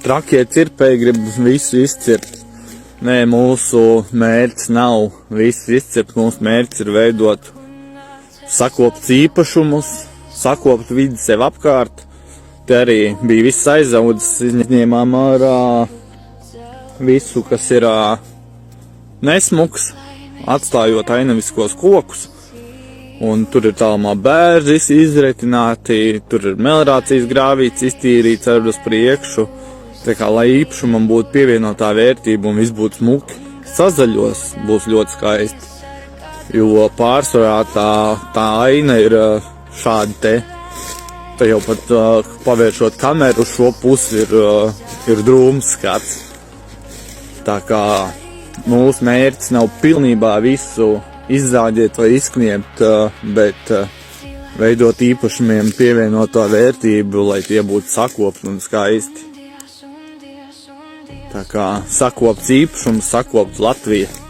Trakie cirpēji grib visu izcirpt. Nē, mūsu mērķis nav visu izcirpt, mūsu mērķis ir veidot sakopts īpašumus, sakopt vidi sev apkārt. Te arī bija viss aizaudzis, izņēmām ārā visu, kas ir nesmuks, atstājot ainaviskos kokus. Un tur ir tālumā bērži izretināti, tur ir melrācijas grāvīts iztīrīts ar uz priekšu. Tā kā, lai īpašumam būtu pievienotā vērtība un viss būtu smuki sazaļos, būs ļoti skaisti. Jo pārsvarā tā aina ir šādi te. Te jau pat pavēršot kameru šo pusi ir drūms skats. Tā kā mūsu mērķis nav pilnībā visu izzāģēt vai izkniept, bet veidot īpašumiem pievienoto vērtību, lai tie būtu sakopti un skaisti. Tā kā sakopts īpašums, sakopts Latvija.